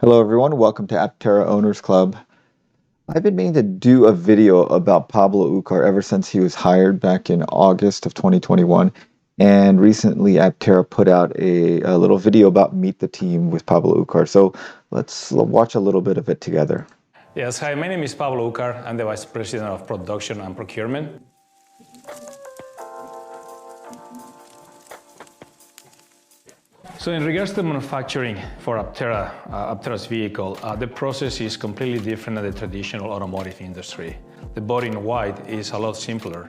Hello everyone, welcome to Aptera Owners Club. I've been meaning to do a video about Pablo Ucar ever since he was hired back in August of 2021. And recently Aptera put out a little video about Meet the Team with Pablo Ucar. So let's watch a little bit of it together. Yes, hi, my name is Pablo Ucar. I'm the Vice President of Production and Procurement. So in regards to manufacturing for Aptera, Aptera's vehicle, the process is completely different than the traditional automotive industry. The body in white is a lot simpler.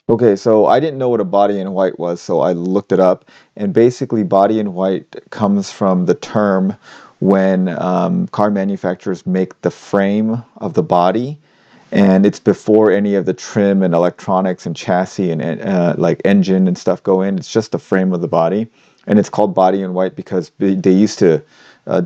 Okay, so I didn't know what a body in white was, so I looked it up. And basically, body in white comes from the term when car manufacturers make the frame of the body, and it's before any of the trim and electronics and chassis and like engine and stuff go in. It's just the frame of the body, and it's called body in white because they used to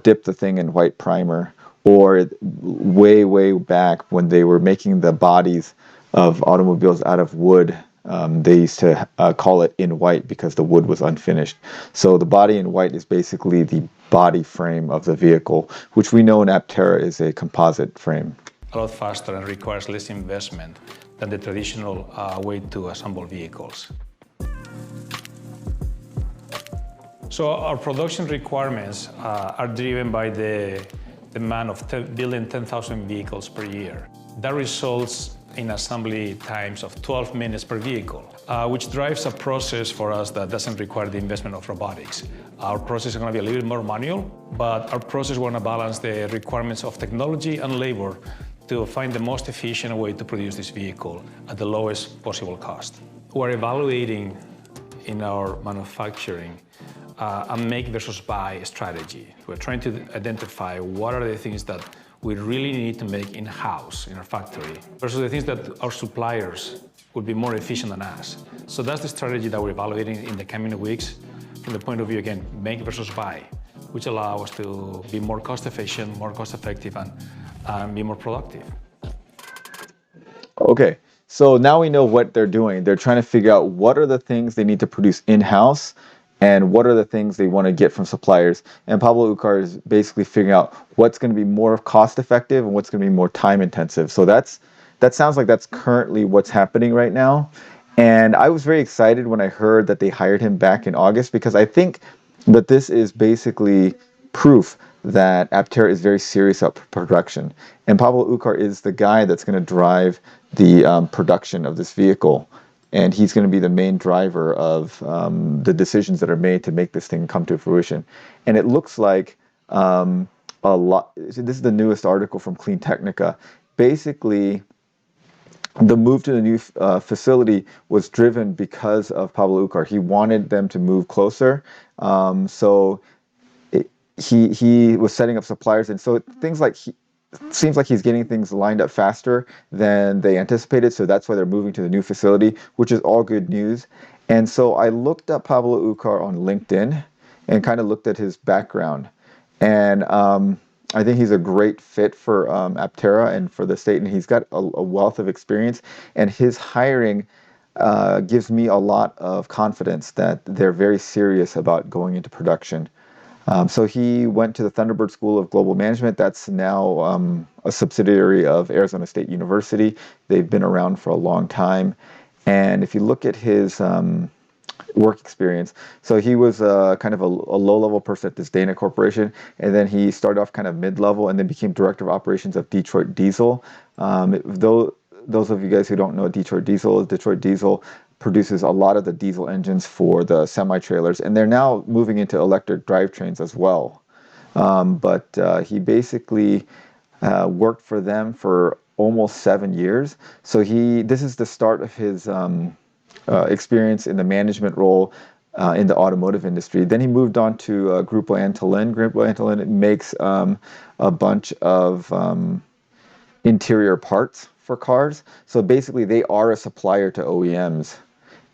dip the thing in white primer, or way back when they were making the bodies of automobiles out of wood. They used to call it in white because the wood was unfinished. So the body in white is basically the body frame of the vehicle, which we know in Aptera is a composite frame. A lot faster and requires less investment than the traditional way to assemble vehicles. So our production requirements are driven by the demand of building 10,000 vehicles per year. That results in assembly times of 12 minutes per vehicle, which drives a process for us that doesn't require the investment of robotics. Our process is going to be a little bit more manual, but our process want to balance the requirements of technology and labor to find the most efficient way to produce this vehicle at the lowest possible cost. We're evaluating in our manufacturing a make versus buy strategy. We're trying to identify what are the things that we really need to make in-house in our factory versus the things that our suppliers would be more efficient than us. So that's the strategy that we're evaluating in the coming weeks from the point of view, again, make versus buy, which allow us to be more cost efficient, more cost effective, and be more productive. Okay, so now we know what they're doing. They're trying to figure out what are the things they need to produce in-house and what are the things they want to get from suppliers. And Pablo Ucar is basically figuring out what's going to be more cost effective and what's going to be more time intensive. So that sounds like that's currently what's happening right now. And I was very excited when I heard that they hired him back in August because I think that this is basically proof that Aptera is very serious about production. And Pablo Ucar is the guy that's going to drive the production of this vehicle. And he's going to be the main driver of the decisions that are made to make this thing come to fruition. And it looks like a lot. This is the newest article from Clean Technica. Basically, the move to the new facility was driven because of Pablo Ucar. He wanted them to move closer. He was setting up suppliers, and so things like seems like he's getting things lined up faster than they anticipated. So that's why they're moving to the new facility, which is all good news. And so I looked up Pablo Ucar on LinkedIn and kind of looked at his background. And I think he's a great fit for Aptera and for the state. And he's got a wealth of experience. And his hiring gives me a lot of confidence that they're very serious about going into production. So he went to the Thunderbird School of Global Management. That's now a subsidiary of Arizona State University. They've been around for a long time. And if you look at his work experience, so he was kind of a low-level person at this Dana Corporation, and then he started off kind of mid-level and then became director of operations of Detroit Diesel. Those of you guys who don't know what Detroit Diesel produces a lot of the diesel engines for the semi-trailers, and they're now moving into electric drivetrains as well. But he basically worked for them for almost 7 years. So this is the start of his experience in the management role in the automotive industry. Then he moved on to Grupo Antolin. Grupo Antolin makes a bunch of interior parts for cars. So basically, they are a supplier to OEMs.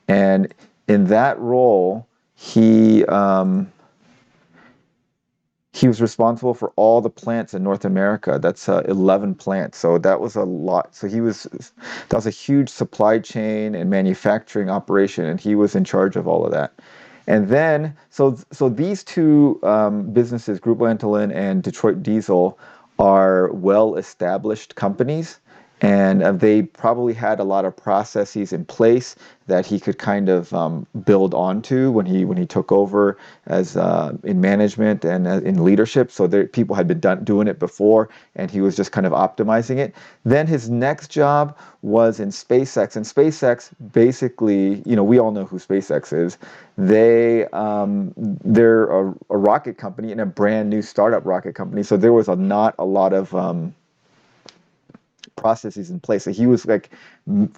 And in that role, he was responsible for all the plants in North America. That's 11 plants. So that was a lot. So that was a huge supply chain and manufacturing operation, and he was in charge of all of that. And then, so these two businesses, Grupo Antolin and Detroit Diesel, are well-established companies, and they probably had a lot of processes in place that he could kind of build onto when he took over as in management and in leadership. So there, people had been doing it before, and he was just kind of optimizing it. Then his next job was in SpaceX, and SpaceX basically, you know, we all know who SpaceX is. They're a rocket company and a brand new startup rocket company. So there was not a lot of processes in place. So he was like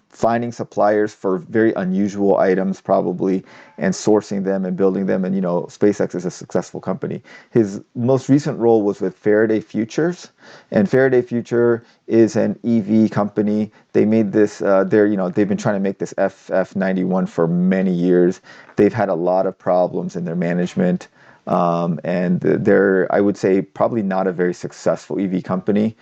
finding suppliers for very unusual items, probably, and sourcing them and building them. And you know, SpaceX is a successful company. His most recent role was with Faraday Futures, and Faraday Future is an EV company. They made this. They've been trying to make this FF91 for many years. They've had a lot of problems in their management. And they're, I would say, probably not a very successful EV company.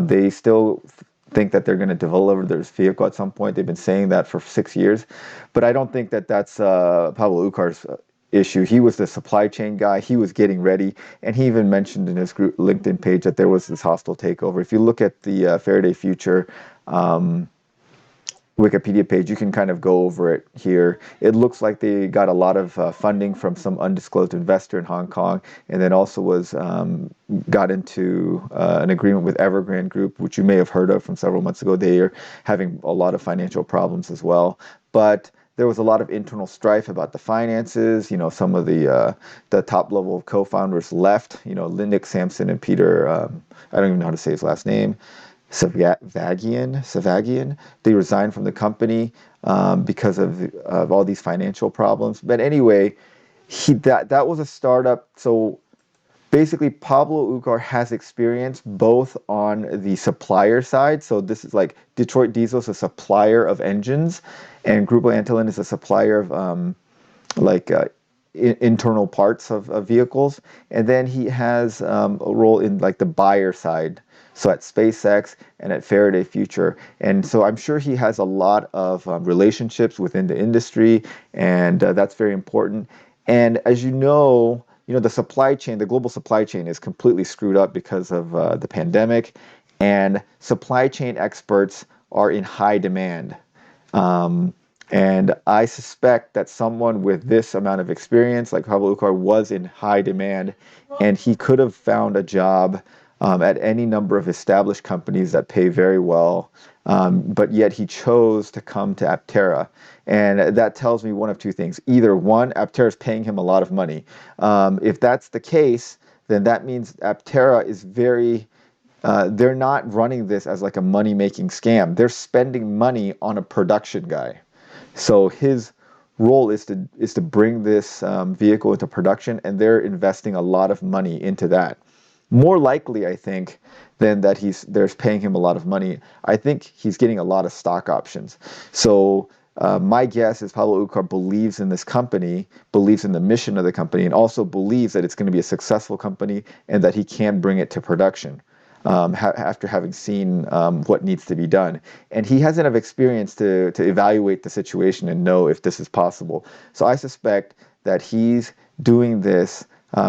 They still think that they're going to develop their vehicle at some point. They've been saying that for 6 years, but I don't think that that's Pablo Ucar's issue. He was the supply chain guy. He was getting ready, and he even mentioned in his group LinkedIn page that there was this hostile takeover. If you look at the Faraday Future Wikipedia page, you can kind of go over it here. It looks like they got a lot of funding from some undisclosed investor in Hong Kong, and then also got into an agreement with Evergrande Group, which you may have heard of from several months ago. They are having a lot of financial problems as well, but there was a lot of internal strife about the finances. You know, some of the top level co-founders left. You know, Lindick Sampson and Peter. I don't even know how to say his last name. Savagian. They resigned from the company because of all these financial problems. But anyway, that was a startup. So basically, Pablo Ucar has experience both on the supplier side. So this is like Detroit Diesel is a supplier of engines, and Grupo Antolin is a supplier of internal parts of vehicles. And then he has a role in like the buyer side. So at SpaceX and at Faraday Future. And so I'm sure he has a lot of relationships within the industry, and that's very important. And as you know, the supply chain, the global supply chain is completely screwed up because of the pandemic, and supply chain experts are in high demand. And I suspect that someone with this amount of experience, like Pablo Ucar, was in high demand, and he could have found a job at any number of established companies that pay very well, but yet he chose to come to Aptera. And that tells me one of two things. Either one, Aptera is paying him a lot of money. If that's the case, then that means Aptera is they're not running this as like a money-making scam. They're spending money on a production guy. So his role is to bring this vehicle into production, and they're investing a lot of money into that. More likely, I think, than that they're paying him a lot of money. I think he's getting a lot of stock options. So my guess is Pablo Ucar believes in this company, believes in the mission of the company, and also believes that it's going to be a successful company and that he can bring it to production after having seen what needs to be done. And he has enough experience to evaluate the situation and know if this is possible. So I suspect that he's doing this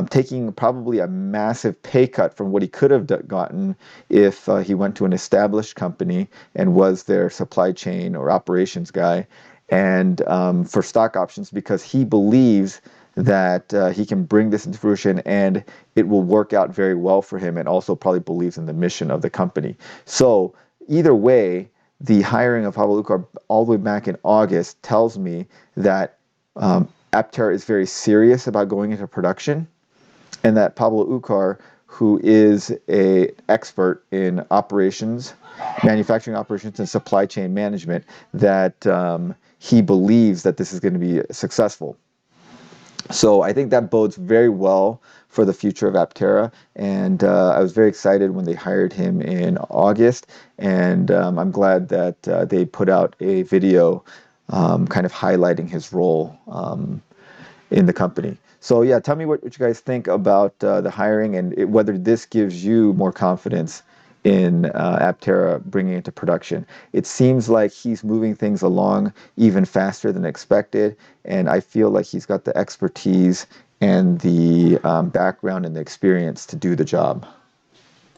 taking probably a massive pay cut from what he could have gotten if he went to an established company and was their supply chain or operations guy, and for stock options, because he believes that he can bring this into fruition and it will work out very well for him, and also probably believes in the mission of the company. So either way, the hiring of Pablo Ucar all the way back in August tells me that Aptera is very serious about going into production, and that Pablo Ucar, who is an expert in operations, manufacturing operations and supply chain management, that he believes that this is going to be successful. So I think that bodes very well for the future of Aptera, and I was very excited when they hired him in August, and I'm glad that they put out a video kind of highlighting his role in the company. So yeah, tell me what you guys think about the hiring, and whether this gives you more confidence in Aptera bringing it to production. It seems like he's moving things along even faster than expected, and I feel like he's got the expertise and the background and the experience to do the job.